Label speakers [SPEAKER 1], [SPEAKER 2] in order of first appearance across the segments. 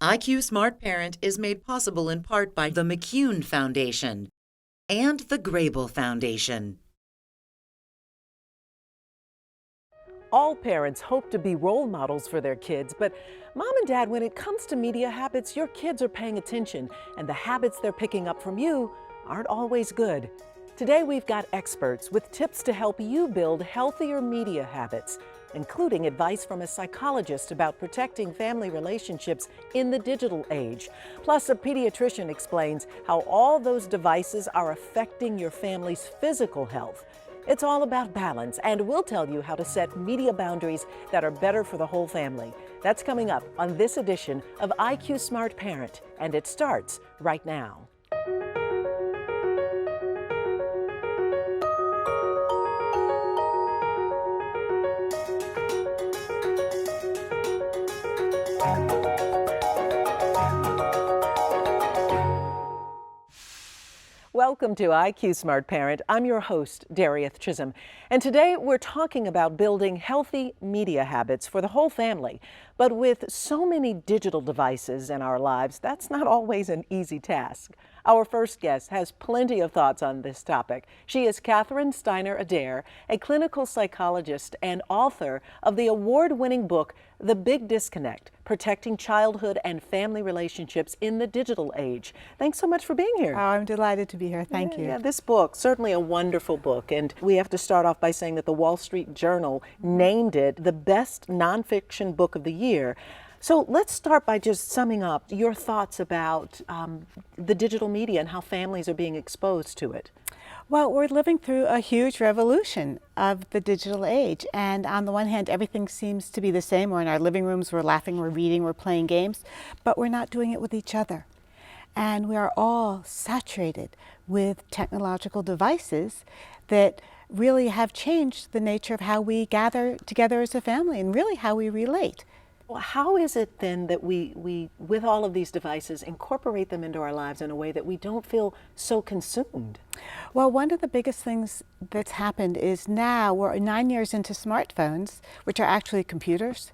[SPEAKER 1] IQ Smart Parent is made possible in part by the McCune Foundation and the Grable Foundation.
[SPEAKER 2] All parents hope to be role models for their kids, but mom and dad, when it comes to media habits, your kids are paying attention, and the habits they're picking up from you aren't always good. Today, we've got experts with tips to help you build healthier media habits, including advice from a psychologist about protecting family relationships in the digital age. Plus, a pediatrician explains how all those devices are affecting your family's physical health. It's all about balance, and we'll tell you how to set media boundaries that are better for the whole family. That's coming up on this edition of IQ Smart Parent, and it starts right now. Welcome to IQ Smart Parent. I'm your host, Darieth Chisholm. And today we're talking about building healthy media habits for the whole family. But with so many digital devices in our lives, that's not always an easy task. Our first guest has plenty of thoughts on this topic. She is Catherine Steiner-Adair, a clinical psychologist and author of the award-winning book, The Big Disconnect: Protecting Childhood and Family Relationships in the Digital Age. Thanks so much for being here.
[SPEAKER 3] Oh, I'm delighted to be here. Thank you.
[SPEAKER 2] Yeah, this book, certainly a wonderful book. And we have to start off by saying that the Wall Street Journal named it the best nonfiction book of the year. So let's start by just summing up your thoughts about the digital media and how families are being exposed to it.
[SPEAKER 3] Well, we're living through a huge revolution of the digital age. And on the one hand, everything seems to be the same. We're in our living rooms, we're laughing, we're reading, we're playing games, but we're not doing it with each other. And we are all saturated with technological devices that really have changed the nature of how we gather together as a family and really how we relate.
[SPEAKER 2] Well, how is it then that we, with all of these devices, incorporate them into our lives in a way that we don't feel so consumed?
[SPEAKER 3] Well, one of the biggest things that's happened is now we're 9 years into smartphones, which are actually computers,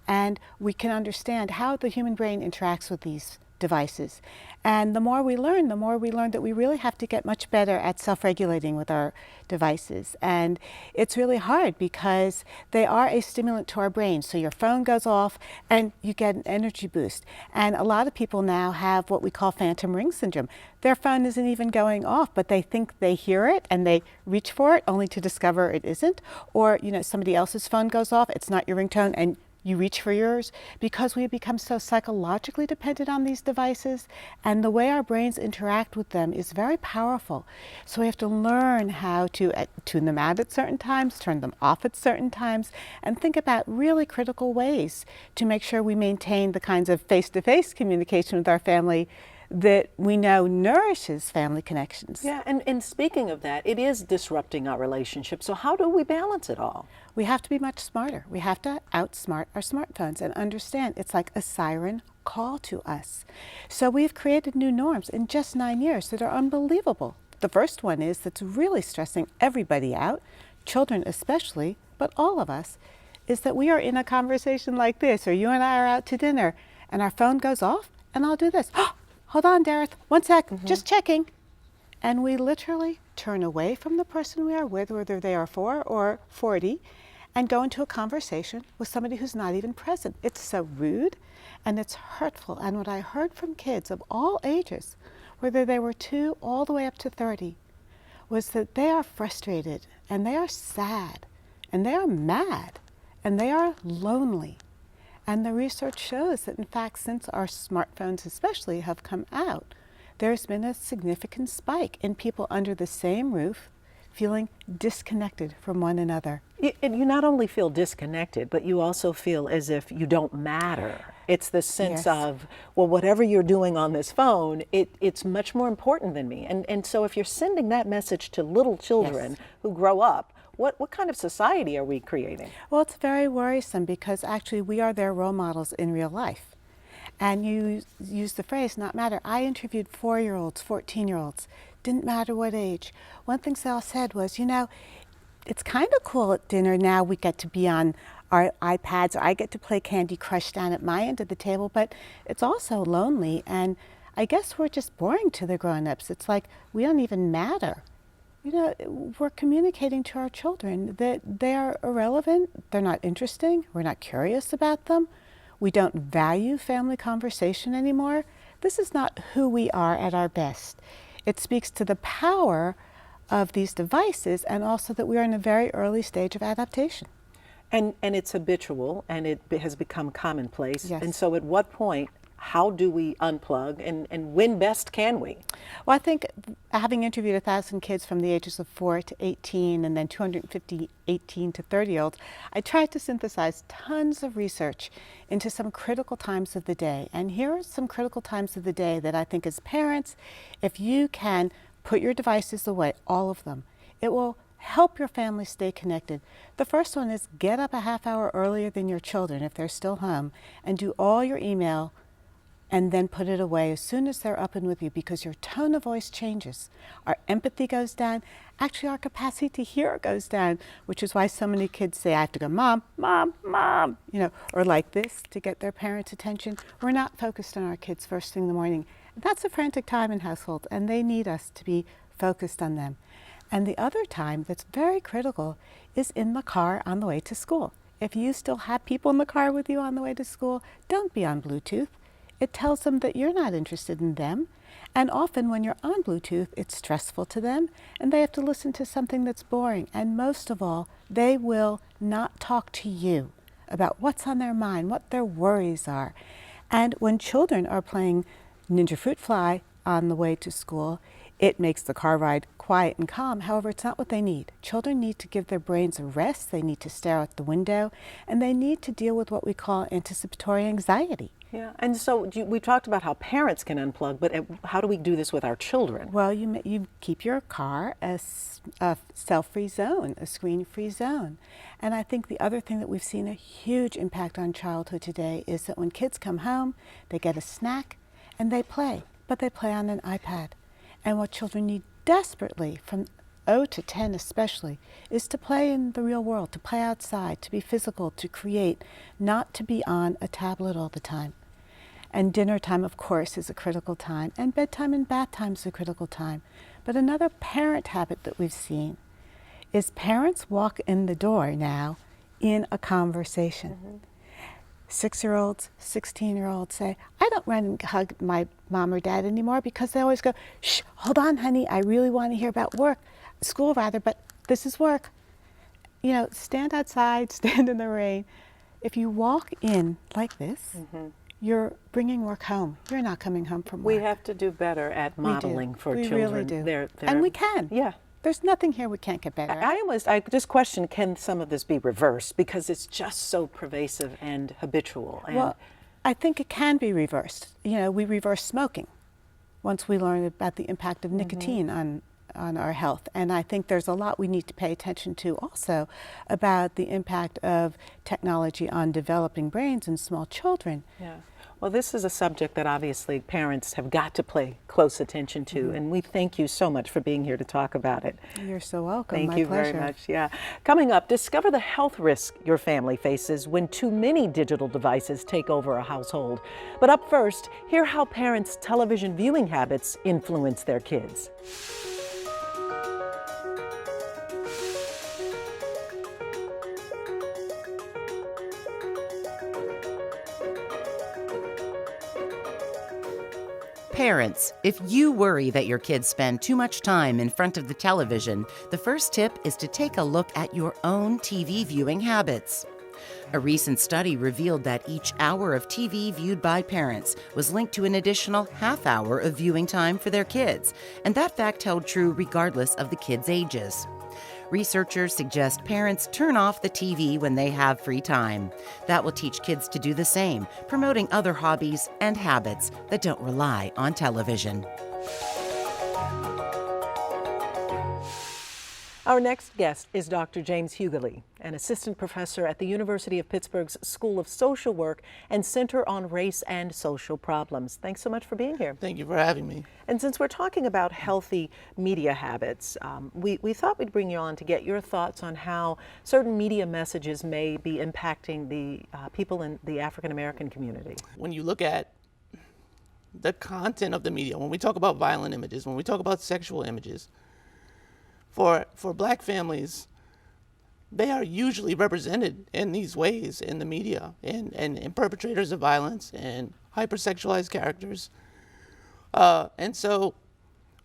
[SPEAKER 3] and we can understand how the human brain interacts with these devices. And the more we learn that we really have to get much better at self-regulating with our devices. And it's really hard because they are a stimulant to our brain. So your phone goes off and you get an energy boost. And a lot of people now have what we call phantom ring syndrome. Their phone isn't even going off, but they think they hear it and they reach for it only to discover it isn't. Or, somebody else's phone goes off, it's not your ringtone, and you reach for yours, because we become so psychologically dependent on these devices, and the way our brains interact with them is very powerful. So we have to learn how to tune them out at certain times, turn them off at certain times, and think about really critical ways to make sure we maintain the kinds of face-to-face communication with our family that we know nourishes family connections.
[SPEAKER 2] Yeah, and speaking of that, it is disrupting our relationship. So how do we balance it all?
[SPEAKER 3] We have to be much smarter. We have to outsmart our smartphones and understand it's like a siren call to us. So we've created new norms in just 9 years that are unbelievable. The first one is that's really stressing everybody out, children especially, but all of us, is that we are in a conversation like this, or you and I are out to dinner, and our phone goes off, and I'll do this. Hold on, Dareth, 1 sec, just checking. And we literally turn away from the person we are with, whether they are 4 or 40, and go into a conversation with somebody who's not even present. It's so rude and it's hurtful. And what I heard from kids of all ages, whether they were 2 all the way up to 30, was that they are frustrated and they are sad and they are mad and they are lonely. And the research shows that, in fact, since our smartphones especially have come out, there's been a significant spike in people under the same roof feeling disconnected from one another.
[SPEAKER 2] And you not only feel disconnected, but you also feel as if you don't matter. It's the sense of, well, whatever you're doing on this phone, it's much more important than me. And so if you're sending that message to little children who grow up, what kind of society are we creating?
[SPEAKER 3] Well, it's very worrisome because actually we are their role models in real life. And you use the phrase, not matter. I interviewed 4-year-olds, 14-year-olds, didn't matter what age. One thing they all said was, it's kind of cool at dinner now we get to be on our iPads, or I get to play Candy Crush down at my end of the table, but it's also lonely, and I guess we're just boring to the grown-ups. It's like we don't even matter. You know, we're communicating to our children that they're irrelevant, they're not interesting, we're not curious about them, we don't value family conversation anymore. This is not who we are at our best. It speaks to the power of these devices, and also that we are in a very early stage of adaptation.
[SPEAKER 2] And it's habitual, and it has become commonplace.
[SPEAKER 3] Yes.
[SPEAKER 2] And so at what point, how do we unplug, and when best can we?
[SPEAKER 3] Well, I think having interviewed 1,000 kids from the ages of 4 to 18 and then 250 18 to 30-year-olds, I tried to synthesize tons of research into some critical times of the day. And here are some critical times of the day that I think as parents, if you can put your devices away, all of them, it will help your family stay connected. The first one is get up a half hour earlier than your children if they're still home and do all your email and then put it away as soon as they're up and with you, because your tone of voice changes. Our empathy goes down. Actually, our capacity to hear goes down, which is why so many kids say, I have to go, Mom, Mom, Mom, you know, or like this to get their parents' attention. We're not focused on our kids first thing in the morning. That's a frantic time in households, and they need us to be focused on them. And the other time that's very critical is in the car on the way to school. If you still have people in the car with you on the way to school, don't be on Bluetooth. It tells them that you're not interested in them. And often when you're on Bluetooth, it's stressful to them, and they have to listen to something that's boring. And most of all, they will not talk to you about what's on their mind, what their worries are. And when children are playing Ninja Fruit Fly on the way to school, it makes the car ride quiet and calm. However, it's not what they need. Children need to give their brains a rest. They need to stare out the window, and they need to deal with what we call anticipatory anxiety.
[SPEAKER 2] Yeah, and so we talked about how parents can unplug, but how do we do this with our children?
[SPEAKER 3] Well, you keep your car a cell-free zone, a screen-free zone. And I think the other thing that we've seen a huge impact on childhood today is that when kids come home, they get a snack and they play, but they play on an iPad. And what children need desperately, from 0 to 10 especially, is to play in the real world, to play outside, to be physical, to create, not to be on a tablet all the time. And dinner time, of course, is a critical time, and bedtime and bath time is a critical time. But another parent habit that we've seen is parents walk in the door now in a conversation. Mm-hmm. 6-year-olds, 16-year-olds say, I don't run and hug my mom or dad anymore because they always go, shh, hold on, honey, I really want to hear about school rather, but this is work. You know, stand outside, stand in the rain. If you walk in like this, mm-hmm. you're bringing work home. You're not coming home from work.
[SPEAKER 2] We have to do better at modeling for children.
[SPEAKER 3] We really do. And we can.
[SPEAKER 2] Yeah.
[SPEAKER 3] There's nothing here we can't get better at.
[SPEAKER 2] I just question, can some of this be reversed? Because it's just so pervasive and habitual. And
[SPEAKER 3] well, I think it can be reversed. You know, we reverse smoking once we learn about the impact of nicotine mm-hmm. on our health. And I think there's a lot we need to pay attention to also about the impact of technology on developing brains in small children.
[SPEAKER 2] Yeah. Well, this is a subject that obviously parents have got to pay close attention to, mm-hmm. and we thank you so much for being here to talk about it.
[SPEAKER 3] You're so welcome.
[SPEAKER 2] Thank
[SPEAKER 3] My
[SPEAKER 2] you
[SPEAKER 3] pleasure.
[SPEAKER 2] very much. Yeah. Coming up, discover the health risk your family faces when too many digital devices take over a household. But up first, hear how parents' television viewing habits influence their kids.
[SPEAKER 1] Parents, if you worry that your kids spend too much time in front of the television, the first tip is to take a look at your own TV viewing habits. A recent study revealed that each hour of TV viewed by parents was linked to an additional half hour of viewing time for their kids, and that fact held true regardless of the kids' ages. Researchers suggest parents turn off the TV when they have free time. That will teach kids to do the same, promoting other hobbies and habits that don't rely on television.
[SPEAKER 2] Our next guest is Dr. James Hughley, an assistant professor at the University of Pittsburgh's School of Social Work and Center on Race and Social Problems. Thanks so much for being here.
[SPEAKER 4] Thank you for having me.
[SPEAKER 2] And since we're talking about healthy media habits, we thought we'd bring you on to get your thoughts on how certain media messages may be impacting the people in the African American community.
[SPEAKER 4] When you look at the content of the media, when we talk about violent images, when we talk about sexual images, for Black families, they are usually represented in these ways in the media, and perpetrators of violence and hypersexualized characters. And so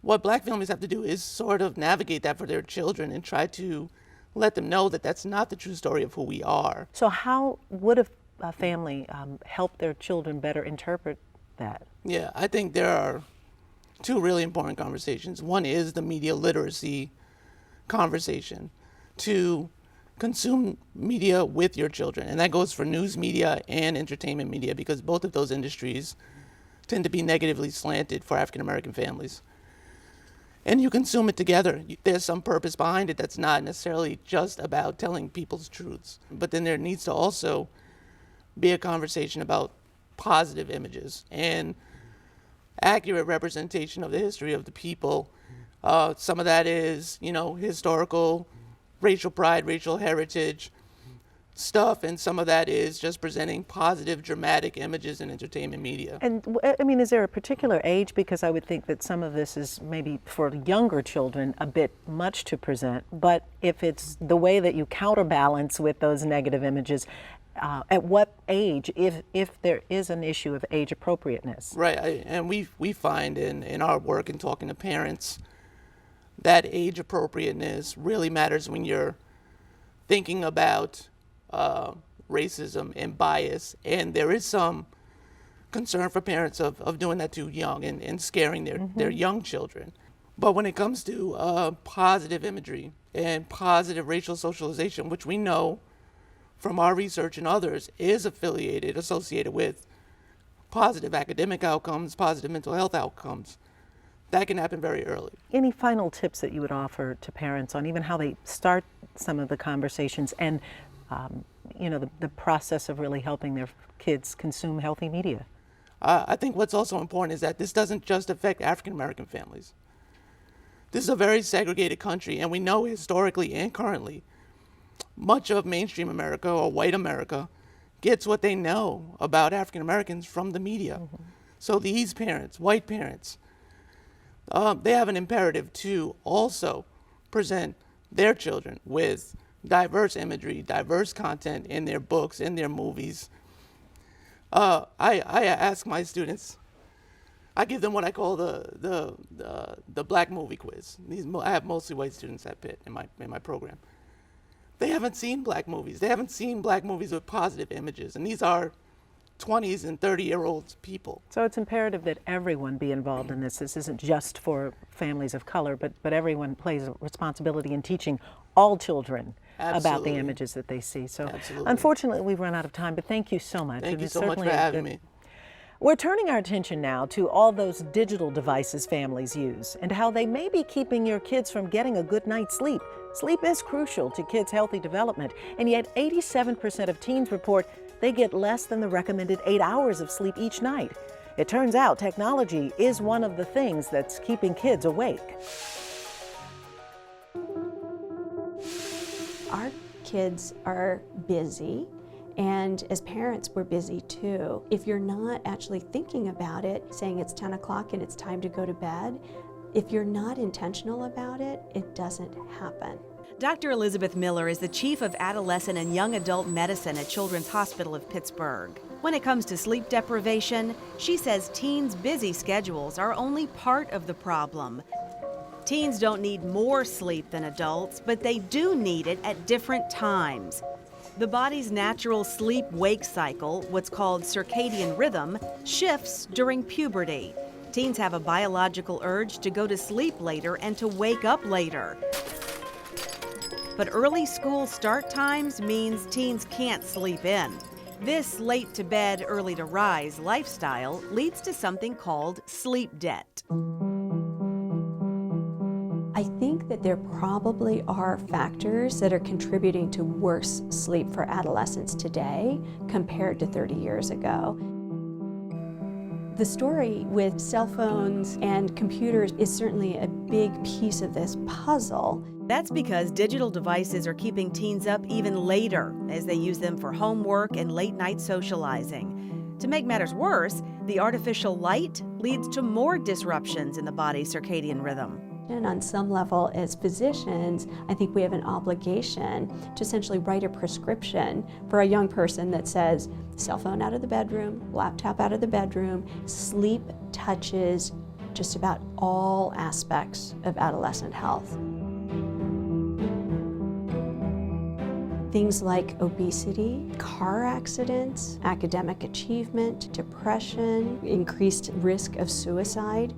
[SPEAKER 4] what Black families have to do is sort of navigate that for their children and try to let them know that that's not the true story of who we are.
[SPEAKER 2] So how would a family help their children better interpret that?
[SPEAKER 4] Yeah, I think there are two really important conversations. One is the media literacy conversation, to consume media with your children. And that goes for news media and entertainment media, because both of those industries tend to be negatively slanted for African American families. And you consume it together. There's some purpose behind it that's not necessarily just about telling people's truths. But then there needs to also be a conversation about positive images and accurate representation of the history of the people. Some of that is, historical, racial pride, racial heritage stuff, and some of that is just presenting positive, dramatic images in entertainment media.
[SPEAKER 2] And is there a particular age? Because I would think that some of this is maybe for younger children a bit much to present, but if it's the way that you counterbalance with those negative images, at what age, if there is an issue of age appropriateness?
[SPEAKER 4] Right, and we find in our work and talking to parents that age appropriateness really matters when you're thinking about racism and bias, and there is some concern for parents of doing that too young and scaring their young children. But when it comes to positive imagery and positive racial socialization, which we know from our research and others is associated with positive academic outcomes, positive mental health outcomes, that can happen very early.
[SPEAKER 2] Any final tips that you would offer to parents on even how they start some of the conversations and the process of really helping their kids consume healthy media?
[SPEAKER 4] I think what's also important is that this doesn't just affect African American families. This is a very segregated country, and we know historically and currently much of mainstream America or white America gets what they know about African Americans from the media. So these parents, white parents, they have an imperative to also present their children with diverse imagery, diverse content in their books, in their movies. I ask my students, I give them what I call the Black movie quiz. I have mostly white students at Pitt in my program. They haven't seen Black movies. They haven't seen Black movies with positive images, and these are 20s and 30-year-old people.
[SPEAKER 2] So it's imperative that everyone be involved in this. This isn't just for families of color, but everyone plays a responsibility in teaching all children about the images that they see. So unfortunately, we've run out of time, but thank you so much.
[SPEAKER 4] Thank you so much for having me.
[SPEAKER 2] We're turning our attention now to all those digital devices families use and how they may be keeping your kids from getting a good night's sleep. Sleep is crucial to kids' healthy development, and yet 87% of teens report they get less than the recommended 8 hours of sleep each night. It turns out technology is one of the things that's keeping kids awake.
[SPEAKER 5] Our kids are busy, and as parents, we're busy too. If you're not actually thinking about it, saying it's 10 o'clock and it's time to go to bed, if you're not intentional about it, it doesn't happen.
[SPEAKER 6] Dr. Elizabeth Miller is the Chief of Adolescent and Young Adult Medicine at Children's Hospital of Pittsburgh. When it comes to sleep deprivation, she says teens' busy schedules are only part of the problem. Teens don't need more sleep than adults, but they do need it at different times. The body's natural sleep-wake cycle, what's called circadian rhythm, shifts during puberty. Teens have a biological urge to go to sleep later and to wake up later. But early school start times means teens can't sleep in. This late to bed, early to rise lifestyle leads to something called sleep debt.
[SPEAKER 5] I think that there probably are factors that are contributing to worse sleep for adolescents today compared to 30 years ago. The story with cell phones and computers is certainly a big piece of this puzzle.
[SPEAKER 6] That's because digital devices are keeping teens up even later as they use them for homework and late-night socializing. To make matters worse, the artificial light leads to more disruptions in the body's circadian rhythm.
[SPEAKER 5] And on some level, as physicians, I think we have an obligation to essentially write a prescription for a young person that says, cell phone out of the bedroom, laptop out of the bedroom. Sleep touches just about all aspects of adolescent health. Things like obesity, car accidents, academic achievement, depression, increased risk of suicide.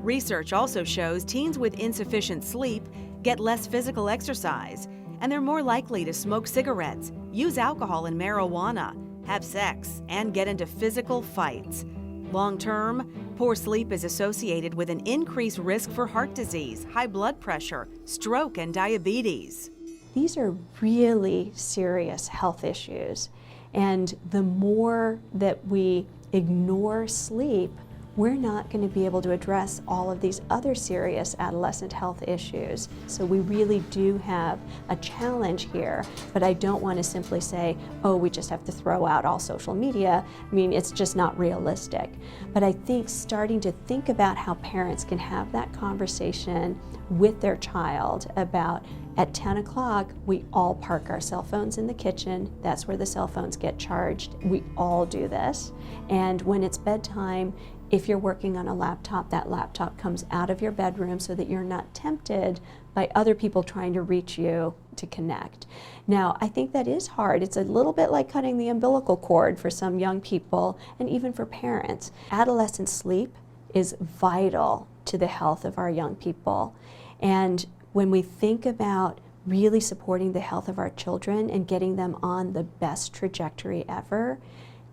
[SPEAKER 6] Research also shows teens with insufficient sleep get less physical exercise, and they're more likely to smoke cigarettes, use alcohol and marijuana, have sex, and get into physical fights. Long term, poor sleep is associated with an increased risk for heart disease, high blood pressure, stroke, and diabetes.
[SPEAKER 5] These are really serious health issues, and the more that we ignore sleep, we're not going to be able to address all of these other serious adolescent health issues. So we really do have a challenge here, but I don't want to simply say, oh, we just have to throw out all social media. I mean, it's just not realistic. But I think starting to think about how parents can have that conversation with their child about, at 10 o'clock, we all park our cell phones in the kitchen. That's where the cell phones get charged. We all do this. And when it's bedtime, if you're working on a laptop, that laptop comes out of your bedroom so that you're not tempted by other people trying to reach you to connect. Now, I think that is hard. It's a little bit like cutting the umbilical cord for some young people and even for parents. Adolescent sleep is vital to the health of our young people. And when we think about really supporting the health of our children and getting them on the best trajectory ever,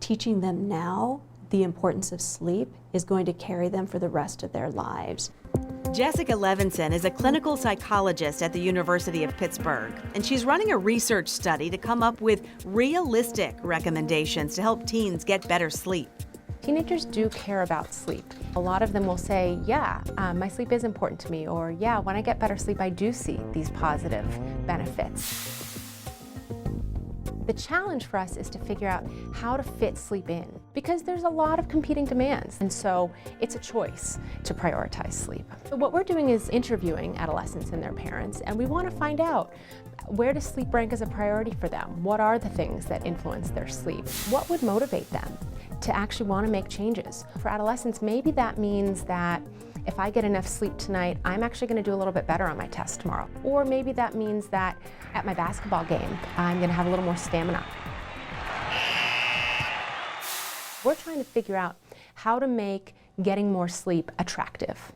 [SPEAKER 5] teaching them now the importance of sleep is going to carry them for the rest of their lives.
[SPEAKER 6] Jessica Levinson is a clinical psychologist at the University of Pittsburgh, and she's running a research study to come up with realistic recommendations to help teens get better sleep.
[SPEAKER 7] Teenagers do care about sleep. A lot of them will say, yeah, my sleep is important to me, or yeah, when I get better sleep, I do see these positive benefits. The challenge for us is to figure out how to fit sleep in, because there's a lot of competing demands, and so it's a choice to prioritize sleep. So what we're doing is interviewing adolescents and their parents, and we want to find out, where does sleep rank as a priority for them? What are the things that influence their sleep? What would motivate them to actually want to make changes? For adolescents, maybe that means that if I get enough sleep tonight, I'm actually going to do a little bit better on my test tomorrow. Or maybe that means that at my basketball game, I'm going to have a little more stamina. We're trying to figure out how to make getting more sleep attractive.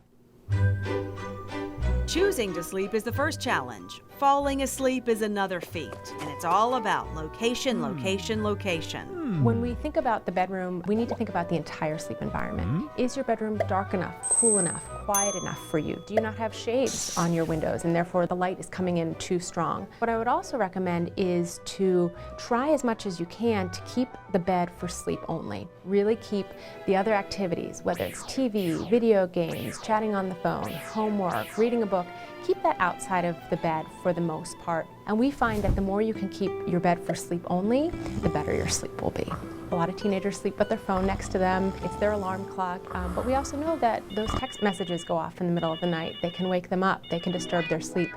[SPEAKER 6] Choosing to sleep is the first challenge. Falling asleep is another feat, and it's all about location, location, location.
[SPEAKER 7] When we think about the bedroom, we need to think about the entire sleep environment. Is your bedroom dark enough, cool enough, quiet enough for you? Do you not have shades on your windows and therefore the light is coming in too strong? What I would also recommend is to try as much as you can to keep the bed for sleep only. Really keep the other activities, whether it's TV, video games, chatting on the phone, homework, reading a book, keep that outside of the bed for the most part. And we find that the more you can keep your bed for sleep only, the better your sleep will be. A lot of teenagers sleep with their phone next to them. It's their alarm clock. But we also know that those text messages go off in the middle of the night. They can wake them up. They can disturb their sleep.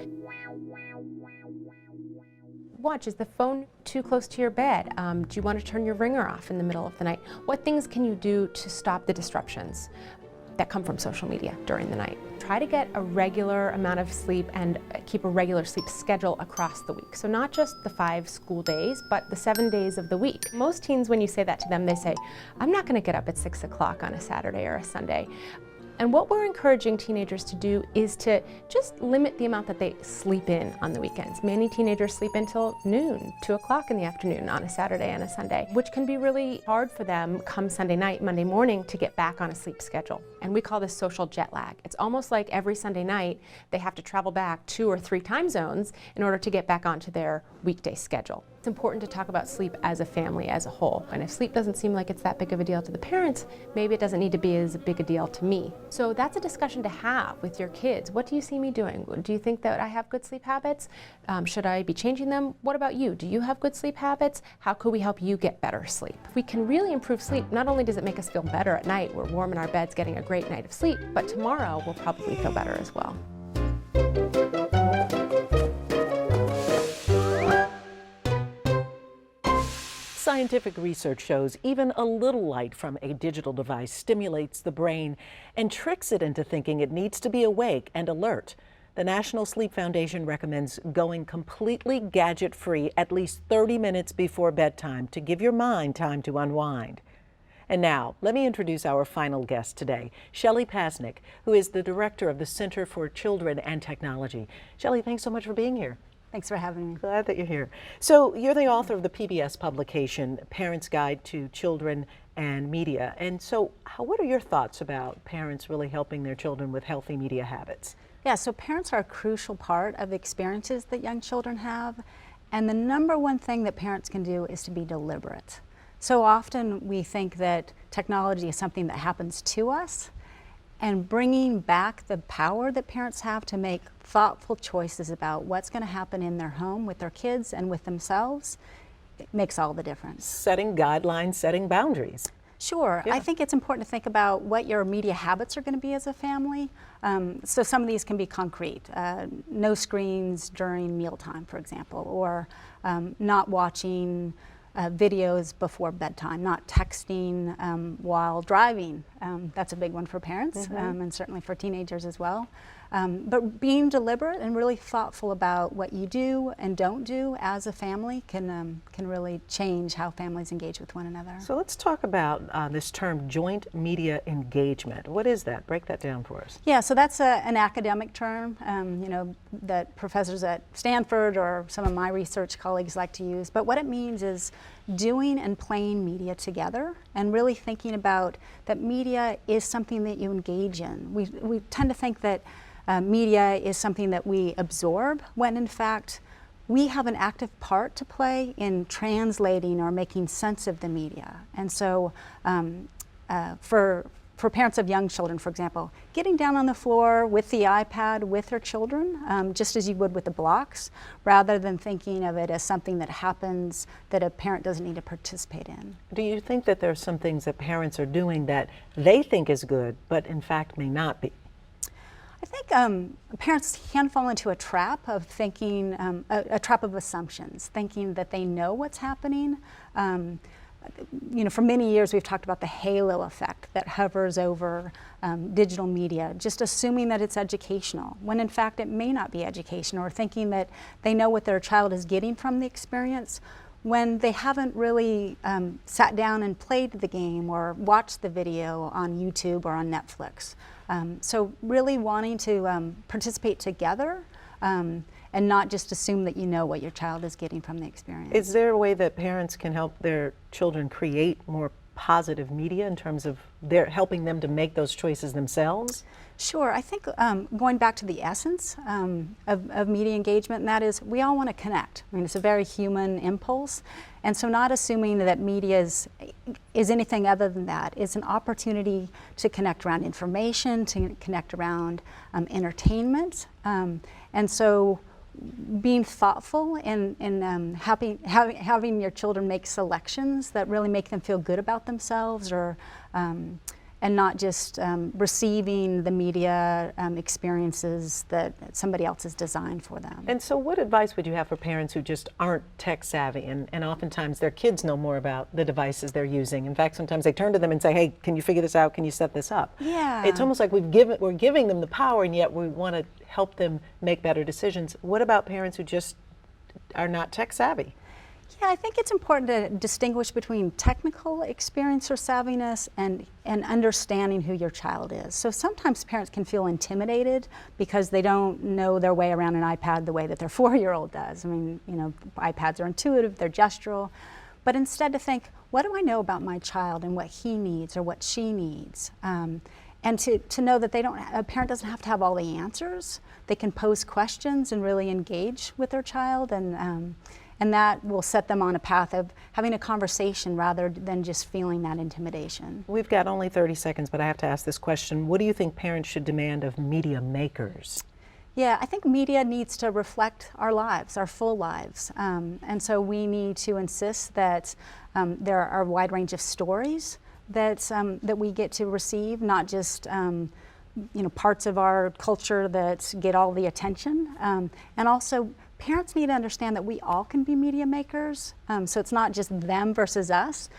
[SPEAKER 7] Watch, is the phone too close to your bed? Do you want to turn your ringer off in the middle of the night? What things can you do to stop the disruptions that come from social media during the night? Try to get a regular amount of sleep and keep a regular sleep schedule across the week. So not just the 5 school days, but the 7 days of the week. Most teens, when you say that to them, they say, I'm not going to get up at 6 o'clock on a Saturday or a Sunday. And what we're encouraging teenagers to do is to just limit the amount that they sleep in on the weekends. Many teenagers sleep until noon, 2 o'clock in the afternoon on a Saturday and a Sunday, which can be really hard for them come Sunday night, Monday morning to get back on a sleep schedule. And we call this social jet lag. It's almost like every Sunday night they have to travel back 2 or 3 time zones in order to get back onto their weekday schedule. It's important to talk about sleep as a family, as a whole. And if sleep doesn't seem like it's that big of a deal to the parents, maybe it doesn't need to be as big a deal to me. So that's a discussion to have with your kids. What do you see me doing? Do you think that I have good sleep habits? Should I be changing them? What about you? Do you have good sleep habits? How could we help you get better sleep? If we can really improve sleep, not only does it make us feel better at night, we're warm in our beds getting a great night of sleep, but tomorrow we'll probably feel better as well.
[SPEAKER 2] Scientific research shows even a little light from a digital device stimulates the brain and tricks it into thinking it needs to be awake and alert. The National Sleep Foundation recommends going completely gadget-free at least 30 minutes before bedtime to give your mind time to unwind. And now, let me introduce our final guest today, Shelley Pasnick, who is the director of the Center for Children and Technology. Shelley, thanks so much for being here.
[SPEAKER 8] Thanks for having me.
[SPEAKER 2] Glad that you're here. So you're the author of the PBS publication, Parents' Guide to Children and Media. And so what are your thoughts about parents really helping their children with healthy media habits?
[SPEAKER 8] Yeah, so parents are a crucial part of the experiences that young children have. And the number one thing that parents can do is to be deliberate. So often we think that technology is something that happens to us, and bringing back the power that parents have to make thoughtful choices about what's going to happen in their home with their kids and with themselves, it makes all the difference.
[SPEAKER 2] Setting guidelines, setting boundaries.
[SPEAKER 8] Sure. Yeah. I think it's important to think about what your media habits are going to be as a family. So some of these can be concrete. No screens during mealtime, for example, or not watching videos before bedtime, not texting while driving. That's a big one for parents, and certainly for teenagers as well. But being deliberate and really thoughtful about what you do and don't do as a family can really change how families engage with one another.
[SPEAKER 2] So let's talk about this term, joint media engagement. What is that? Break that down for us.
[SPEAKER 8] Yeah, so that's an academic term, that professors at Stanford or some of my research colleagues like to use. But what it means is doing and playing media together and really thinking about that media is something that you engage in. We tend to think that media is something that we absorb, when in fact we have an active part to play in translating or making sense of the media. And so for parents of young children, for example, getting down on the floor with the iPad with their children, just as you would with the blocks, rather than thinking of it as something that happens that a parent doesn't need to participate in.
[SPEAKER 2] Do you think that there are some things that parents are doing that they think is good, but in fact may not be?
[SPEAKER 8] I think parents can fall into a trap of thinking, a trap of assumptions, thinking that they know what's happening. For many years we've talked about the halo effect that hovers over digital media, just assuming that it's educational, when in fact it may not be educational, or thinking that they know what their child is getting from the experience when they haven't really sat down and played the game or watched the video on YouTube or on Netflix. So really wanting to participate together and not just assume that you know what your child is getting from the experience.
[SPEAKER 2] Is there a way that parents can help their children create more positive media in terms of helping them to make those choices themselves?
[SPEAKER 8] Sure. I think going back to the essence of media engagement, and that is we all want to connect. I mean, it's a very human impulse. And so not assuming that media is anything other than that. It's an opportunity to connect around information, to connect around entertainment. And so being thoughtful and having your children make selections that really make them feel good about themselves, or and not just receiving the media experiences that somebody else has designed for them.
[SPEAKER 2] And so what advice would you have for parents who just aren't tech savvy, and oftentimes their kids know more about the devices they're using? In fact, sometimes they turn to them and say, hey, can you figure this out? Can you set this up?
[SPEAKER 8] Yeah.
[SPEAKER 2] It's almost like we're giving them the power, and yet we want to help them make better decisions. What about parents who just are not tech savvy?
[SPEAKER 8] Yeah, I think it's important to distinguish between technical experience or savviness and understanding who your child is. So sometimes parents can feel intimidated because they don't know their way around an iPad the way that their 4-year-old does. I mean, you know, iPads are intuitive, they're gestural, but instead to think, what do I know about my child and what he needs or what she needs? And to know that a parent doesn't have to have all the answers. They can pose questions and really engage with their child, and that will set them on a path of having a conversation rather than just feeling that intimidation.
[SPEAKER 2] We've got only 30 seconds, but I have to ask this question. What do you think parents should demand of media makers?
[SPEAKER 8] Yeah, I think media needs to reflect our lives, our full lives. And so we need to insist that there are a wide range of stories that we get to receive, not just parts of our culture that get all the attention. And also, parents need to understand that we all can be media makers, so it's not just them versus us.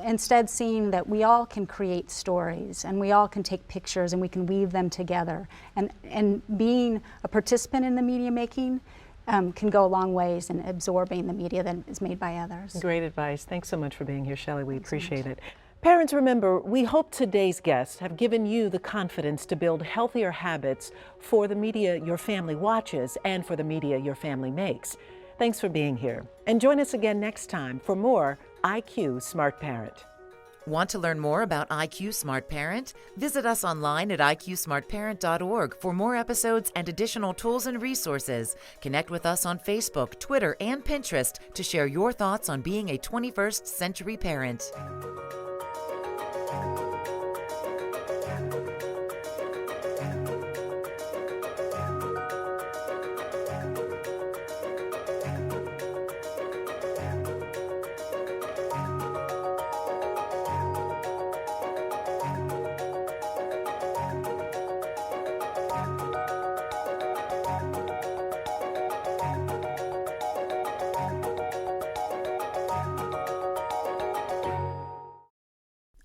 [SPEAKER 8] Instead, seeing that we all can create stories and we all can take pictures and we can weave them together. And being a participant in the media making can go a long ways in absorbing the media that is made by others.
[SPEAKER 2] Great advice. Thanks so much for being here, Shelley. We appreciate it. Parents, remember, we hope today's guests have given you the confidence to build healthier habits for the media your family watches and for the media your family makes. Thanks for being here. And join us again next time for more IQ Smart Parent.
[SPEAKER 1] Want to learn more about IQ Smart Parent? Visit us online at iqsmartparent.org for more episodes and additional tools and resources. Connect with us on Facebook, Twitter, and Pinterest to share your thoughts on being a 21st century parent.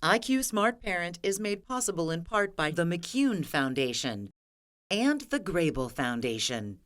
[SPEAKER 1] IQ Smart Parent is made possible in part by the McCune Foundation and the Grable Foundation.